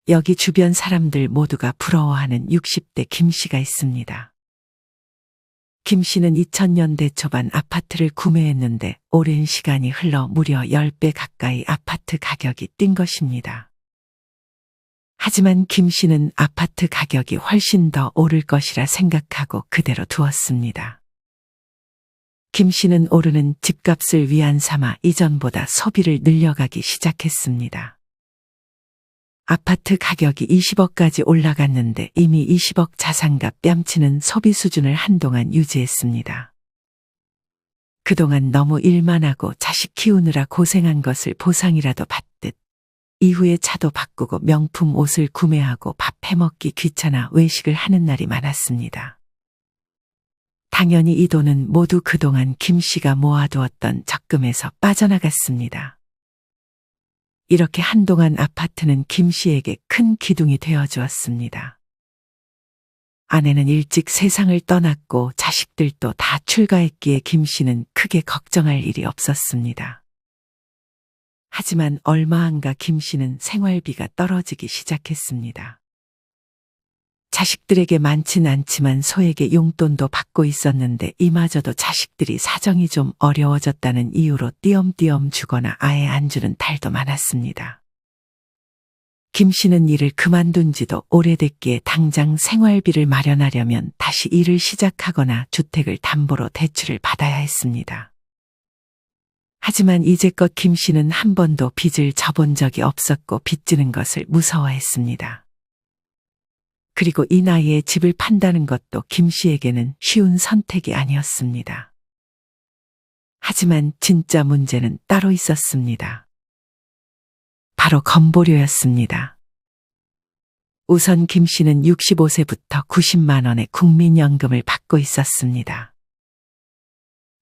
여기 주변 사람들 모두가 부러워하는 60대 김 씨가 있습니다. 김 씨는 2000년대 초반 아파트를 구매했는데 오랜 시간이 흘러 무려 10배 가까이 아파트 가격이 뛴 것입니다. 하지만 김 씨는 아파트 가격이 훨씬 더 오를 것이라 생각하고 그대로 두었습니다. 김 씨는 오르는 집값을 위안 삼아 이전보다 소비를 늘려가기 시작했습니다. 아파트 가격이 20억까지 올라갔는데 이미 20억 자산값 뺨치는 소비 수준을 한동안 유지했습니다. 그동안 너무 일만 하고 자식 키우느라 고생한 것을 보상이라도 받듯 이후에 차도 바꾸고 명품 옷을 구매하고 밥 해먹기 귀찮아 외식을 하는 날이 많았습니다. 당연히 이 돈은 모두 그동안 김 씨가 모아두었던 적금에서 빠져나갔습니다. 이렇게 한동안 아파트는 김 씨에게 큰 기둥이 되어주었습니다. 아내는 일찍 세상을 떠났고 자식들도 다 출가했기에 김 씨는 크게 걱정할 일이 없었습니다. 하지만 얼마 안가 김 씨는 생활비가 떨어지기 시작했습니다. 자식들에게 많진 않지만 소에게 용돈도 받고 있었는데 이마저도 자식들이 사정이 좀 어려워졌다는 이유로 띄엄띄엄 주거나 아예 안 주는 달도 많았습니다. 김 씨는 일을 그만둔 지도 오래됐기에 당장 생활비를 마련하려면 다시 일을 시작하거나 주택을 담보로 대출을 받아야 했습니다. 하지만 이제껏 김 씨는 한 번도 빚을 져본 적이 없었고 빚지는 것을 무서워했습니다. 그리고 이 나이에 집을 판다는 것도 김 씨에게는 쉬운 선택이 아니었습니다. 하지만 진짜 문제는 따로 있었습니다. 바로 건보료였습니다. 우선 김 씨는 65세부터 90만 원의 국민연금을 받고 있었습니다.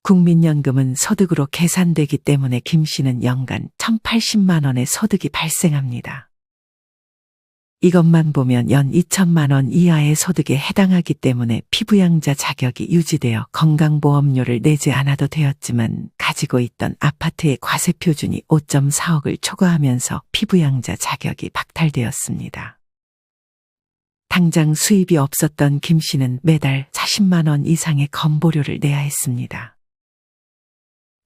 국민연금은 소득으로 계산되기 때문에 김 씨는 연간 1,080만 원의 소득이 발생합니다. 이것만 보면 연 2천만 원 이하의 소득에 해당하기 때문에 피부양자 자격이 유지되어 건강보험료를 내지 않아도 되었지만 가지고 있던 아파트의 과세 표준이 5.4억을 초과하면서 피부양자 자격이 박탈되었습니다. 당장 수입이 없었던 김 씨는 매달 40만 원 이상의 건보료를 내야 했습니다.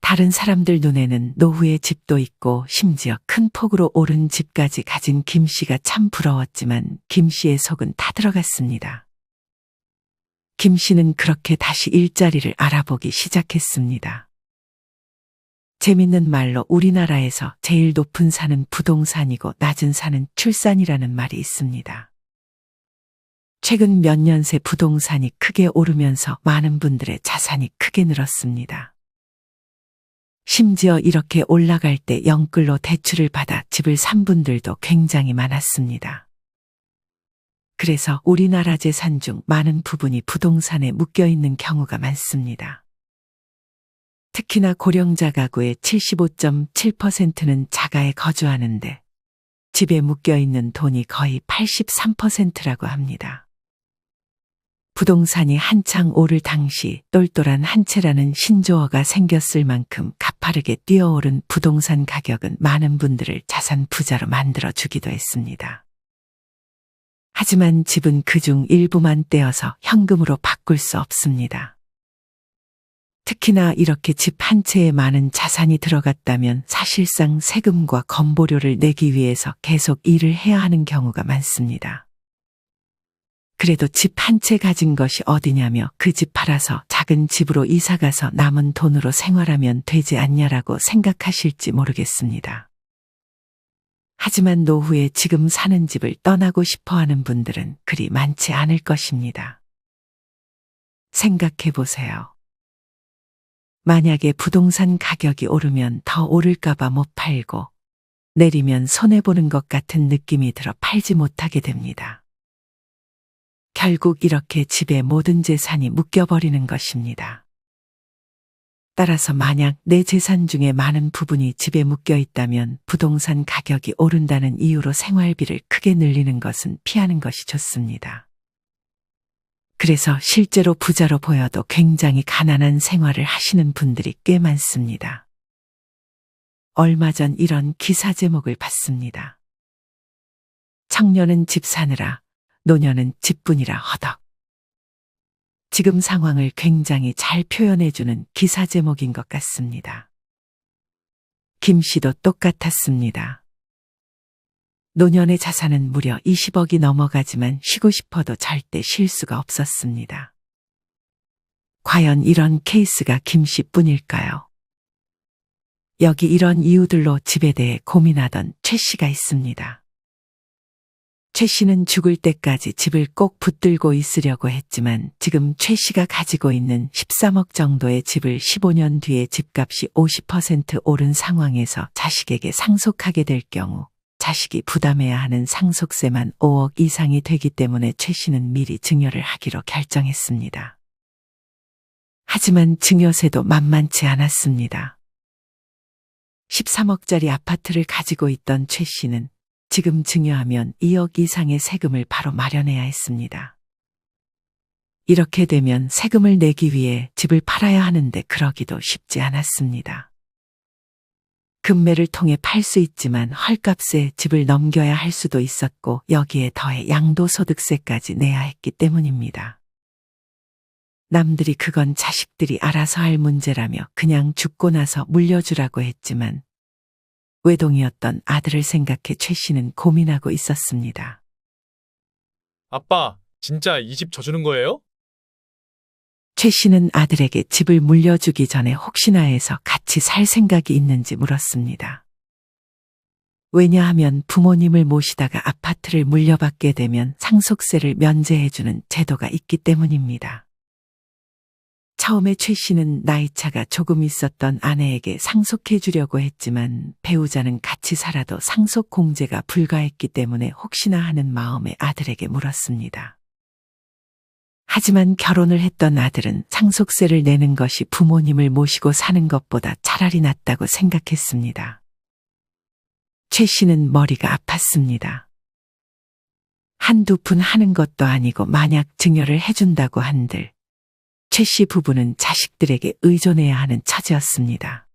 다른 사람들 눈에는 노후의 집도 있고 심지어 큰 폭으로 오른 집까지 가진 김 씨가 참 부러웠지만 김 씨의 속은 타들어갔습니다. 김 씨는 그렇게 다시 일자리를 알아보기 시작했습니다. 재밌는 말로 우리나라에서 제일 높은 산은 부동산이고 낮은 산은 출산이라는 말이 있습니다. 최근 몇 년 새 부동산이 크게 오르면서 많은 분들의 자산이 크게 늘었습니다. 심지어 이렇게 올라갈 때 영끌로 대출을 받아 집을 산 분들도 굉장히 많았습니다. 그래서 우리나라 재산 중 많은 부분이 부동산에 묶여 있는 경우가 많습니다. 특히나 고령자 가구의 75.7%는 자가에 거주하는데 집에 묶여 있는 돈이 거의 83%라고 합니다. 부동산이 한창 오를 당시 똘똘한 한 채라는 신조어가 생겼을 만큼 가파르게 뛰어오른 부동산 가격은 많은 분들을 자산 부자로 만들어주기도 했습니다. 하지만 집은 그중 일부만 떼어서 현금으로 바꿀 수 없습니다. 특히나 이렇게 집 한 채에 많은 자산이 들어갔다면 사실상 세금과 건보료를 내기 위해서 계속 일을 해야 하는 경우가 많습니다. 그래도 집 한 채 가진 것이 어디냐며 그 집 팔아서 작은 집으로 이사가서 남은 돈으로 생활하면 되지 않냐라고 생각하실지 모르겠습니다. 하지만 노후에 지금 사는 집을 떠나고 싶어하는 분들은 그리 많지 않을 것입니다. 생각해 보세요. 만약에 부동산 가격이 오르면 더 오를까봐 못 팔고 내리면 손해보는 것 같은 느낌이 들어 팔지 못하게 됩니다. 결국 이렇게 집에 모든 재산이 묶여버리는 것입니다. 따라서 만약 내 재산 중에 많은 부분이 집에 묶여 있다면 부동산 가격이 오른다는 이유로 생활비를 크게 늘리는 것은 피하는 것이 좋습니다. 그래서 실제로 부자로 보여도 굉장히 가난한 생활을 하시는 분들이 꽤 많습니다. 얼마 전 이런 기사 제목을 봤습니다. 청년은 집 사느라, 노년은 집뿐이라 허덕. 지금 상황을 굉장히 잘 표현해주는 기사 제목인 것 같습니다. 김 씨도 똑같았습니다. 노년의 자산은 무려 20억이 넘어가지만 쉬고 싶어도 절대 쉴 수가 없었습니다. 과연 이런 케이스가 김 씨뿐일까요? 여기 이런 이유들로 집에 대해 고민하던 최 씨가 있습니다. 최 씨는 죽을 때까지 집을 꼭 붙들고 있으려고 했지만 지금 최 씨가 가지고 있는 13억 정도의 집을 15년 뒤에 집값이 50% 오른 상황에서 자식에게 상속하게 될 경우 자식이 부담해야 하는 상속세만 5억 이상이 되기 때문에 최 씨는 미리 증여를 하기로 결정했습니다. 하지만 증여세도 만만치 않았습니다. 13억짜리 아파트를 가지고 있던 최 씨는 지금 증여하면 2억 이상의 세금을 바로 마련해야 했습니다. 이렇게 되면 세금을 내기 위해 집을 팔아야 하는데 그러기도 쉽지 않았습니다. 금매를 통해 팔 수 있지만 헐값에 집을 넘겨야 할 수도 있었고 여기에 더해 양도소득세까지 내야 했기 때문입니다. 남들이 그건 자식들이 알아서 할 문제라며 그냥 죽고 나서 물려주라고 했지만 외동이었던 아들을 생각해 최 씨는 고민하고 있었습니다. 아빠, 진짜 이 집 져주는 거예요? 최 씨는 아들에게 집을 물려주기 전에 혹시나 해서 같이 살 생각이 있는지 물었습니다. 왜냐하면 부모님을 모시다가 아파트를 물려받게 되면 상속세를 면제해주는 제도가 있기 때문입니다. 처음에 최 씨는 나이차가 조금 있었던 아내에게 상속해 주려고 했지만 배우자는 같이 살아도 상속 공제가 불가했기 때문에 혹시나 하는 마음에 아들에게 물었습니다. 하지만 결혼을 했던 아들은 상속세를 내는 것이 부모님을 모시고 사는 것보다 차라리 낫다고 생각했습니다. 최 씨는 머리가 아팠습니다. 한두 푼 하는 것도 아니고 만약 증여를 해준다고 한들 최 씨 부부는 자식들에게 의존해야 하는 처지였습니다.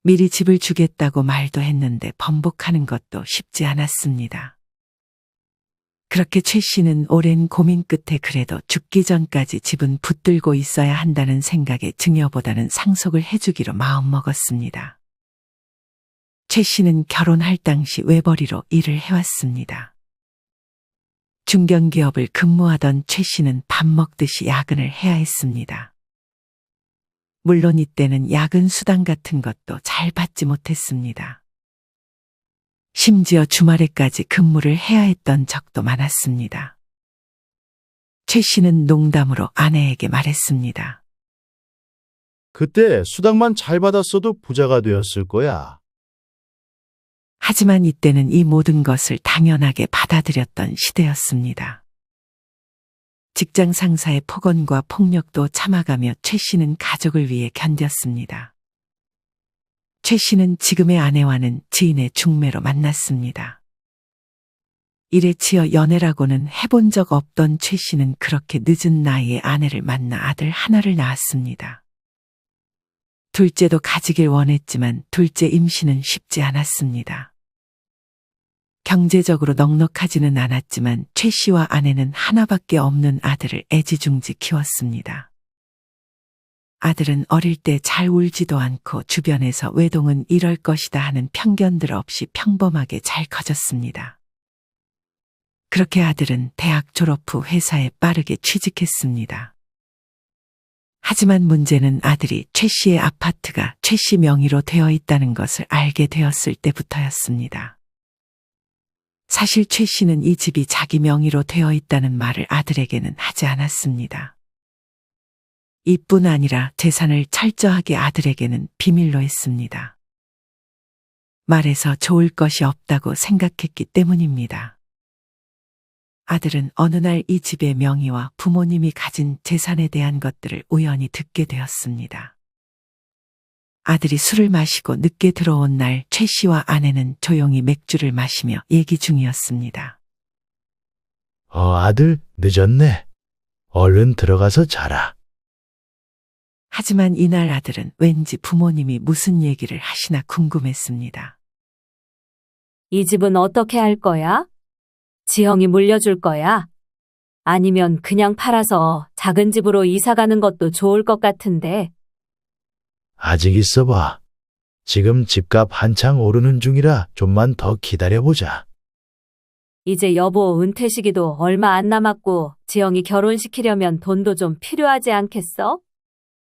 미리 집을 주겠다고 말도 했는데 번복하는 것도 쉽지 않았습니다. 그렇게 최 씨는 오랜 고민 끝에 그래도 죽기 전까지 집은 붙들고 있어야 한다는 생각에 증여보다는 상속을 해주기로 마음먹었습니다. 최 씨는 결혼할 당시 외벌이로 일을 해왔습니다. 중견기업을 근무하던 최 씨는 밥 먹듯이 야근을 해야 했습니다. 물론 이때는 야근 수당 같은 것도 잘 받지 못했습니다. 심지어 주말에까지 근무를 해야 했던 적도 많았습니다. 최 씨는 농담으로 아내에게 말했습니다. 그때 수당만 잘 받았어도 부자가 되었을 거야. 하지만 이때는 이 모든 것을 당연하게 받아들였던 시대였습니다. 직장 상사의 폭언과 폭력도 참아가며 최 씨는 가족을 위해 견뎠습니다. 최 씨는 지금의 아내와는 지인의 중매로 만났습니다. 일에 치여 연애라고는 해본 적 없던 최 씨는 그렇게 늦은 나이에 아내를 만나 아들 하나를 낳았습니다. 둘째도 가지길 원했지만 둘째 임신은 쉽지 않았습니다. 경제적으로 넉넉하지는 않았지만 최 씨와 아내는 하나밖에 없는 아들을 애지중지 키웠습니다. 아들은 어릴 때 잘 울지도 않고 주변에서 외동은 이럴 것이다 하는 편견들 없이 평범하게 잘 커졌습니다. 그렇게 아들은 대학 졸업 후 회사에 빠르게 취직했습니다. 하지만 문제는 아들이 최 씨의 아파트가 최 씨 명의로 되어 있다는 것을 알게 되었을 때부터였습니다. 사실 최 씨는 이 집이 자기 명의로 되어 있다는 말을 아들에게는 하지 않았습니다. 이뿐 아니라 재산을 철저하게 아들에게는 비밀로 했습니다. 말해서 좋을 것이 없다고 생각했기 때문입니다. 아들은 어느 날 이 집의 명의와 부모님이 가진 재산에 대한 것들을 우연히 듣게 되었습니다. 아들이 술을 마시고 늦게 들어온 날 최 씨와 아내는 조용히 맥주를 마시며 얘기 중이었습니다. 아들, 늦었네. 얼른 들어가서 자라. 하지만 이날 아들은 왠지 부모님이 무슨 얘기를 하시나 궁금했습니다. 이 집은 어떻게 할 거야? 지영이 물려줄 거야? 아니면 그냥 팔아서 작은 집으로 이사 가는 것도 좋을 것 같은데. 아직 있어봐. 지금 집값 한창 오르는 중이라 좀만 더 기다려보자. 이제 여보 은퇴 시기도 얼마 안 남았고 지영이 결혼시키려면 돈도 좀 필요하지 않겠어?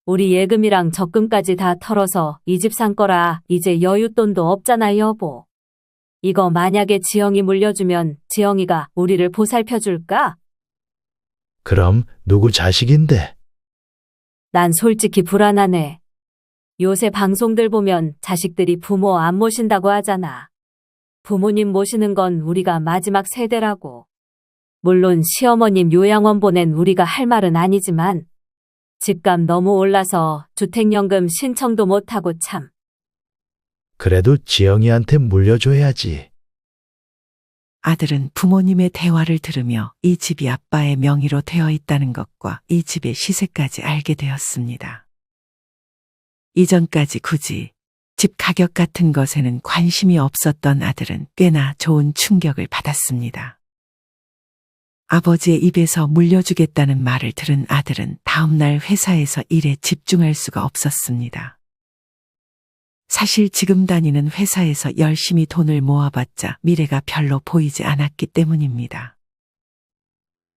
우리 예금이랑 적금까지 다 털어서 이 집 산 거라 이제 여윳돈도 없잖아, 여보. 이거 만약에 지영이 물려주면 지영이가 우리를 보살펴 줄까? 그럼 누구 자식인데? 난 솔직히 불안하네. 요새 방송들 보면 자식들이 부모 안 모신다고 하잖아. 부모님 모시는 건 우리가 마지막 세대라고. 물론 시어머님 요양원 보낸 우리가 할 말은 아니지만 집값 너무 올라서 주택연금 신청도 못하고 참. 그래도 지영이한테 물려줘야지. 아들은 부모님의 대화를 들으며 이 집이 아빠의 명의로 되어 있다는 것과 이 집의 시세까지 알게 되었습니다. 이전까지 굳이 집 가격 같은 것에는 관심이 없었던 아들은 꽤나 좋은 충격을 받았습니다. 아버지의 입에서 물려주겠다는 말을 들은 아들은 다음날 회사에서 일에 집중할 수가 없었습니다. 사실 지금 다니는 회사에서 열심히 돈을 모아봤자 미래가 별로 보이지 않았기 때문입니다.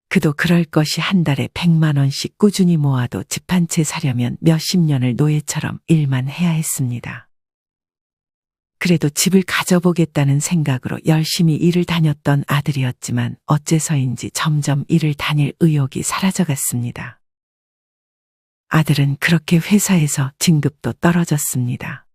그도 그럴 것이 한 달에 100만 원씩 꾸준히 모아도 집 한 채 사려면 몇십 년을 노예처럼 일만 해야 했습니다. 그래도 집을 가져보겠다는 생각으로 열심히 일을 다녔던 아들이었지만 어째서인지 점점 일을 다닐 의욕이 사라져갔습니다. 아들은 그렇게 회사에서 진급도 떨어졌습니다.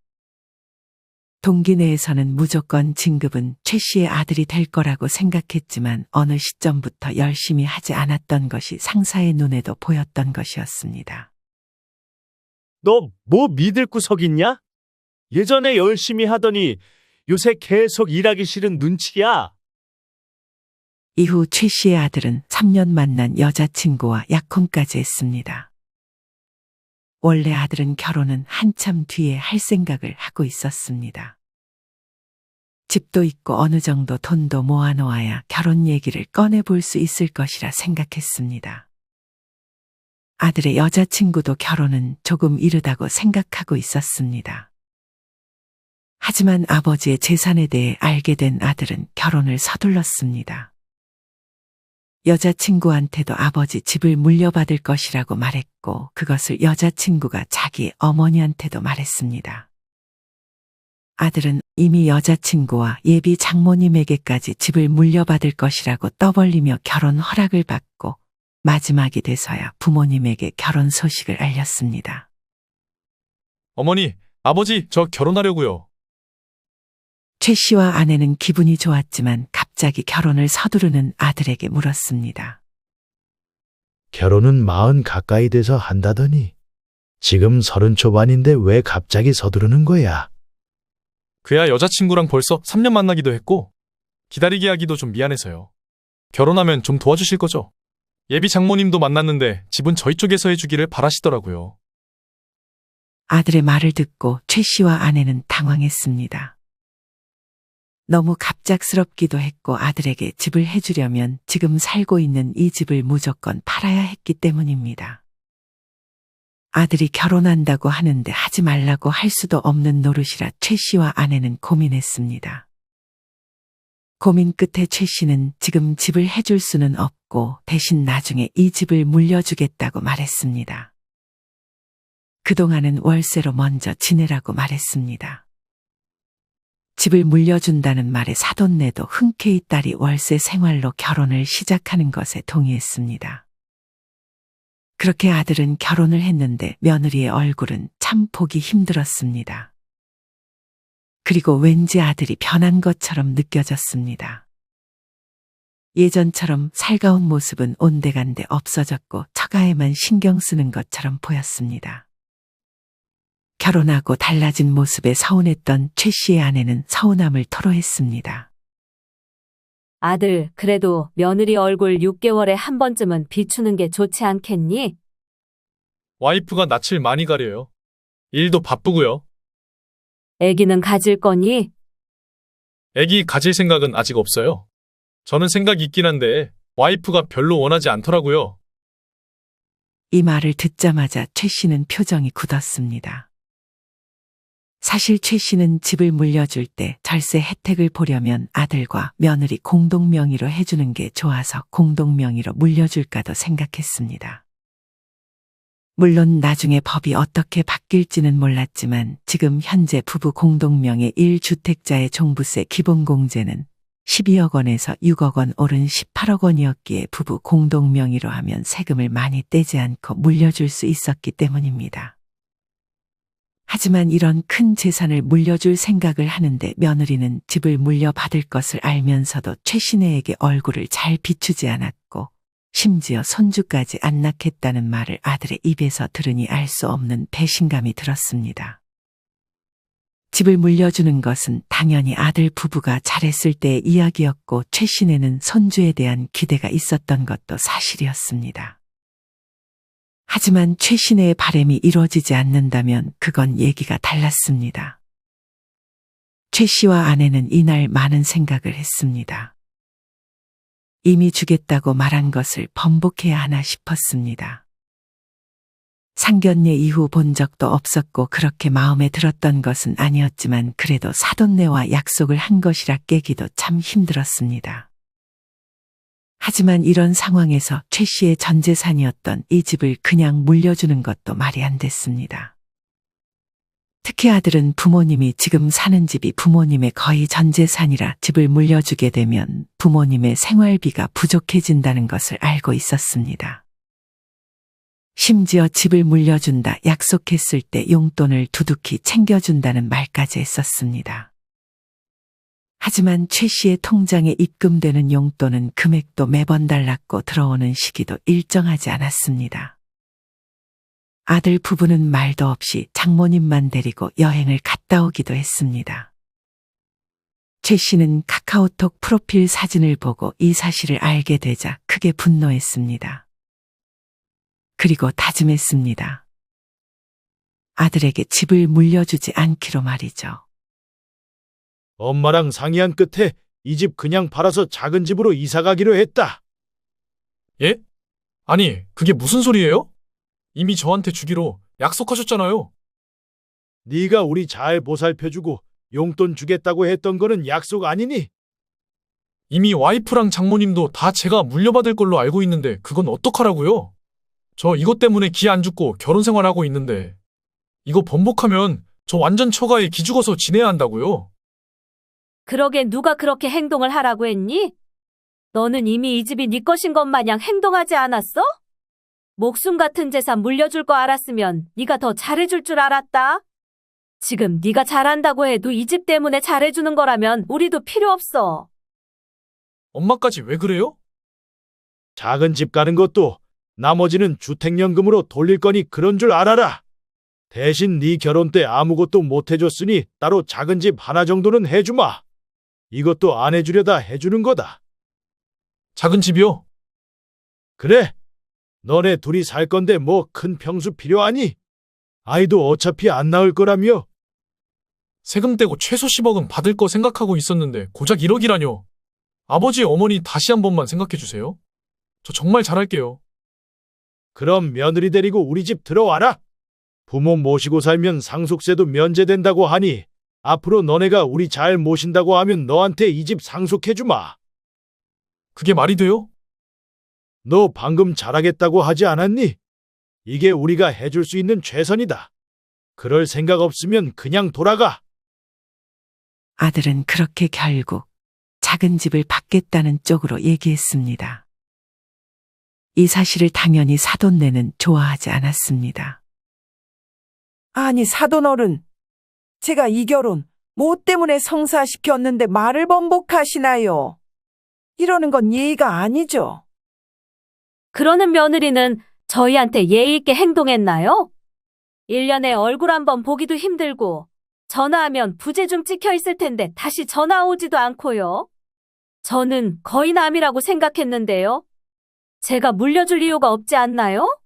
동기 내에서는 무조건 진급은 최 씨의 아들이 될 거라고 생각했지만 어느 시점부터 열심히 하지 않았던 것이 상사의 눈에도 보였던 것이었습니다. 너 뭐 믿을 구석 있냐? 예전에 열심히 하더니 요새 계속 일하기 싫은 눈치야. 이후 최 씨의 아들은 3년 만난 여자친구와 약혼까지 했습니다. 원래 아들은 결혼은 한참 뒤에 할 생각을 하고 있었습니다. 집도 있고 어느 정도 돈도 모아놓아야 결혼 얘기를 꺼내볼 수 있을 것이라 생각했습니다. 아들의 여자친구도 결혼은 조금 이르다고 생각하고 있었습니다. 하지만 아버지의 재산에 대해 알게 된 아들은 결혼을 서둘렀습니다. 여자친구한테도 아버지 집을 물려받을 것이라고 말했고 그것을 여자친구가 자기 어머니한테도 말했습니다. 아들은 이미 여자친구와 예비 장모님에게까지 집을 물려받을 것이라고 떠벌리며 결혼 허락을 받고 마지막이 돼서야 부모님에게 결혼 소식을 알렸습니다. 어머니, 아버지, 저 결혼하려고요. 최 씨와 아내는 기분이 좋았지만 갑자기 결혼을 서두르는 아들에게 물었습니다. 결혼은 40 가까이 돼서 한다더니 지금 30 초반인데 왜 갑자기 서두르는 거야? 그야 여자친구랑 벌써 3년 만나기도 했고 기다리게 하기도 좀 미안해서요. 결혼하면 좀 도와주실 거죠? 예비 장모님도 만났는데 집은 저희 쪽에서 해주기를 바라시더라고요. 아들의 말을 듣고 최 씨와 아내는 당황했습니다. 너무 갑작스럽기도 했고 아들에게 집을 해주려면 지금 살고 있는 이 집을 무조건 팔아야 했기 때문입니다. 아들이 결혼한다고 하는데 하지 말라고 할 수도 없는 노릇이라 최 씨와 아내는 고민했습니다. 고민 끝에 최 씨는 지금 집을 해줄 수는 없고 대신 나중에 이 집을 물려주겠다고 말했습니다. 그동안은 월세로 먼저 지내라고 말했습니다. 집을 물려준다는 말에 사돈네도 흔쾌히 딸이 월세 생활로 결혼을 시작하는 것에 동의했습니다. 그렇게 아들은 결혼을 했는데 며느리의 얼굴은 참 보기 힘들었습니다. 그리고 왠지 아들이 변한 것처럼 느껴졌습니다. 예전처럼 살가운 모습은 온데간데 없어졌고 처가에만 신경 쓰는 것처럼 보였습니다. 결혼하고 달라진 모습에 서운했던 최 씨의 아내는 서운함을 토로했습니다. 아들, 그래도 며느리 얼굴 6개월에 한 번쯤은 비추는 게 좋지 않겠니? 와이프가 낯을 많이 가려요. 일도 바쁘고요. 애기는 가질 거니? 애기 가질 생각은 아직 없어요. 저는 생각이 있긴 한데 와이프가 별로 원하지 않더라고요. 이 말을 듣자마자 최 씨는 표정이 굳었습니다. 사실 최 씨는 집을 물려줄 때 절세 혜택을 보려면 아들과 며느리 공동명의로 해주는 게 좋아서 공동명의로 물려줄까도 생각했습니다. 물론 나중에 법이 어떻게 바뀔지는 몰랐지만 지금 현재 부부 공동명의 1주택자의 종부세 기본공제는 12억 원에서 6억 원 오른 18억 원이었기에 부부 공동명의로 하면 세금을 많이 떼지 않고 물려줄 수 있었기 때문입니다. 하지만 이런 큰 재산을 물려줄 생각을 하는데 며느리는 집을 물려받을 것을 알면서도 최신혜에게 얼굴을 잘 비추지 않았고 심지어 손주까지 안 낳겠다는 말을 아들의 입에서 들으니 알 수 없는 배신감이 들었습니다. 집을 물려주는 것은 당연히 아들 부부가 잘했을 때의 이야기였고 최신혜는 손주에 대한 기대가 있었던 것도 사실이었습니다. 하지만 최신혜의 바람이 이루어지지 않는다면 그건 얘기가 달랐습니다. 최 씨와 아내는 이날 많은 생각을 했습니다. 이미 주겠다고 말한 것을 번복해야 하나 싶었습니다. 상견례 이후 본 적도 없었고 그렇게 마음에 들었던 것은 아니었지만 그래도 사돈네와 약속을 한 것이라 깨기도 참 힘들었습니다. 하지만 이런 상황에서 최 씨의 전 재산이었던 이 집을 그냥 물려주는 것도 말이 안 됐습니다. 특히 아들은 부모님이 지금 사는 집이 부모님의 거의 전 재산이라 집을 물려주게 되면 부모님의 생활비가 부족해진다는 것을 알고 있었습니다. 심지어 집을 물려준다 약속했을 때 용돈을 두둑히 챙겨준다는 말까지 했었습니다. 하지만 최 씨의 통장에 입금되는 용돈은 금액도 매번 달랐고 들어오는 시기도 일정하지 않았습니다. 아들 부부는 말도 없이 장모님만 데리고 여행을 갔다 오기도 했습니다. 최 씨는 카카오톡 프로필 사진을 보고 이 사실을 알게 되자 크게 분노했습니다. 그리고 다짐했습니다. 아들에게 집을 물려주지 않기로 말이죠. 엄마랑 상의한 끝에 이 집 그냥 팔아서 작은 집으로 이사 가기로 했다. 예? 아니, 그게 무슨 소리예요? 이미 저한테 주기로 약속하셨잖아요. 네가 우리 잘 보살펴주고 용돈 주겠다고 했던 거는 약속 아니니? 이미 와이프랑 장모님도 다 제가 물려받을 걸로 알고 있는데 그건 어떡하라고요? 저 이것 때문에 기 안 죽고 결혼 생활하고 있는데 이거 번복하면 저 완전 처가에 기죽어서 지내야 한다고요. 그러게 누가 그렇게 행동을 하라고 했니? 너는 이미 이 집이 네 것인 것 마냥 행동하지 않았어? 목숨 같은 재산 물려줄 거 알았으면 네가 더 잘해줄 줄 알았다. 지금 네가 잘한다고 해도 이 집 때문에 잘해주는 거라면 우리도 필요 없어. 엄마까지 왜 그래요? 작은 집 가는 것도 나머지는 주택연금으로 돌릴 거니 그런 줄 알아라. 대신 네 결혼 때 아무것도 못 해줬으니 따로 작은 집 하나 정도는 해주마. 이것도 안 해주려다 해주는 거다. 작은 집이요? 그래. 너네 둘이 살 건데 뭐 큰 평수 필요하니? 아이도 어차피 안 낳을 거라며. 세금 떼고 최소 10억은 받을 거 생각하고 있었는데 고작 1억이라뇨. 아버지, 어머니 다시 한 번만 생각해 주세요. 저 정말 잘할게요. 그럼 며느리 데리고 우리 집 들어와라. 부모 모시고 살면 상속세도 면제된다고 하니 앞으로 너네가 우리 잘 모신다고 하면 너한테 이 집 상속해주마. 그게 말이 돼요? 너 방금 잘하겠다고 하지 않았니? 이게 우리가 해줄 수 있는 최선이다. 그럴 생각 없으면 그냥 돌아가. 아들은 그렇게 결국 작은 집을 받겠다는 쪽으로 얘기했습니다. 이 사실을 당연히 사돈네는 좋아하지 않았습니다. 아니, 사돈어른. 제가 이 결혼 뭐 때문에 성사시켰는데 말을 번복하시나요? 이러는 건 예의가 아니죠. 그러는 며느리는 저희한테 예의 있게 행동했나요? 1년에 얼굴 한번 보기도 힘들고 전화하면 부재 중 찍혀 있을 텐데 다시 전화 오지도 않고요. 저는 거의 남이라고 생각했는데요. 제가 물려줄 이유가 없지 않나요?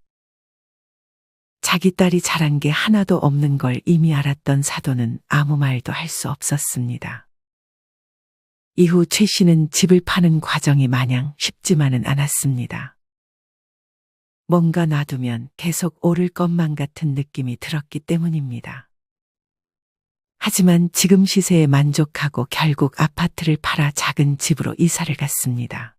자기 딸이 잘한 게 하나도 없는 걸 이미 알았던 사돈은 아무 말도 할 수 없었습니다. 이후 최 씨는 집을 파는 과정이 마냥 쉽지만은 않았습니다. 뭔가 놔두면 계속 오를 것만 같은 느낌이 들었기 때문입니다. 하지만 지금 시세에 만족하고 결국 아파트를 팔아 작은 집으로 이사를 갔습니다.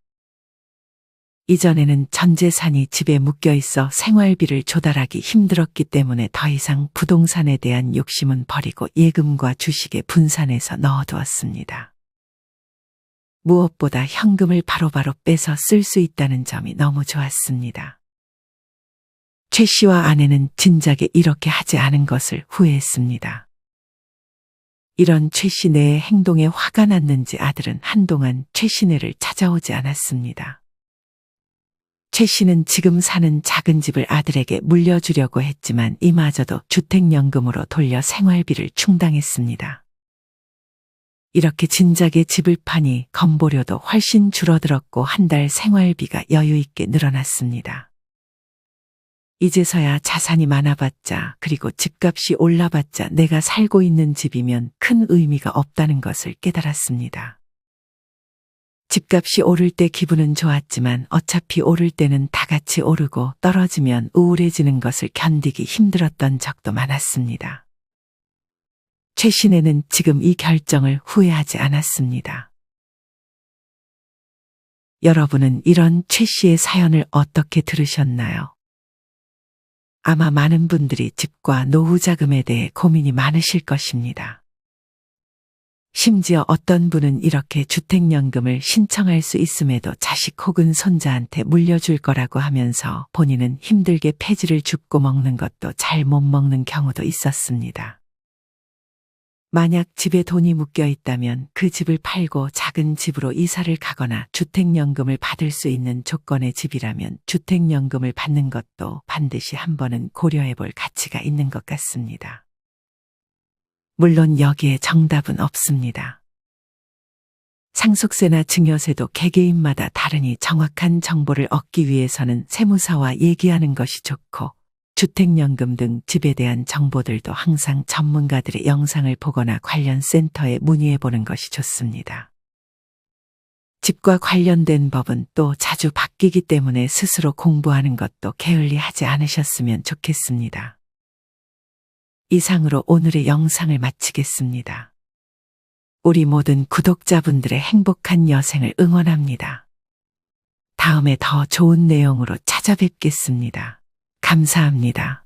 이전에는 전 재산이 집에 묶여 있어 생활비를 조달하기 힘들었기 때문에 더 이상 부동산에 대한 욕심은 버리고 예금과 주식에 분산해서 넣어두었습니다. 무엇보다 현금을 바로바로 빼서 쓸 수 있다는 점이 너무 좋았습니다. 최 씨와 아내는 진작에 이렇게 하지 않은 것을 후회했습니다. 이런 최 씨네의 행동에 화가 났는지 아들은 한동안 최 씨네를 찾아오지 않았습니다. 최 씨는 지금 사는 작은 집을 아들에게 물려주려고 했지만 이마저도 주택연금으로 돌려 생활비를 충당했습니다. 이렇게 진작에 집을 파니 건보료도 훨씬 줄어들었고 한 달 생활비가 여유 있게 늘어났습니다. 이제서야 자산이 많아봤자 그리고 집값이 올라봤자 내가 살고 있는 집이면 큰 의미가 없다는 것을 깨달았습니다. 집값이 오를 때 기분은 좋았지만 어차피 오를 때는 다 같이 오르고 떨어지면 우울해지는 것을 견디기 힘들었던 적도 많았습니다. 최 씨네는 지금 이 결정을 후회하지 않았습니다. 여러분은 이런 최 씨의 사연을 어떻게 들으셨나요? 아마 많은 분들이 집과 노후 자금에 대해 고민이 많으실 것입니다. 심지어 어떤 분은 이렇게 주택연금을 신청할 수 있음에도 자식 혹은 손자한테 물려줄 거라고 하면서 본인은 힘들게 폐지를 줍고 먹는 것도 잘 못 먹는 경우도 있었습니다. 만약 집에 돈이 묶여 있다면 그 집을 팔고 작은 집으로 이사를 가거나 주택연금을 받을 수 있는 조건의 집이라면 주택연금을 받는 것도 반드시 한 번은 고려해 볼 가치가 있는 것 같습니다. 물론 여기에 정답은 없습니다. 상속세나 증여세도 개개인마다 다르니 정확한 정보를 얻기 위해서는 세무사와 얘기하는 것이 좋고 주택연금 등 집에 대한 정보들도 항상 전문가들의 영상을 보거나 관련 센터에 문의해 보는 것이 좋습니다. 집과 관련된 법은 또 자주 바뀌기 때문에 스스로 공부하는 것도 게을리하지 않으셨으면 좋겠습니다. 이상으로 오늘의 영상을 마치겠습니다. 우리 모든 구독자분들의 행복한 여생을 응원합니다. 다음에 더 좋은 내용으로 찾아뵙겠습니다. 감사합니다.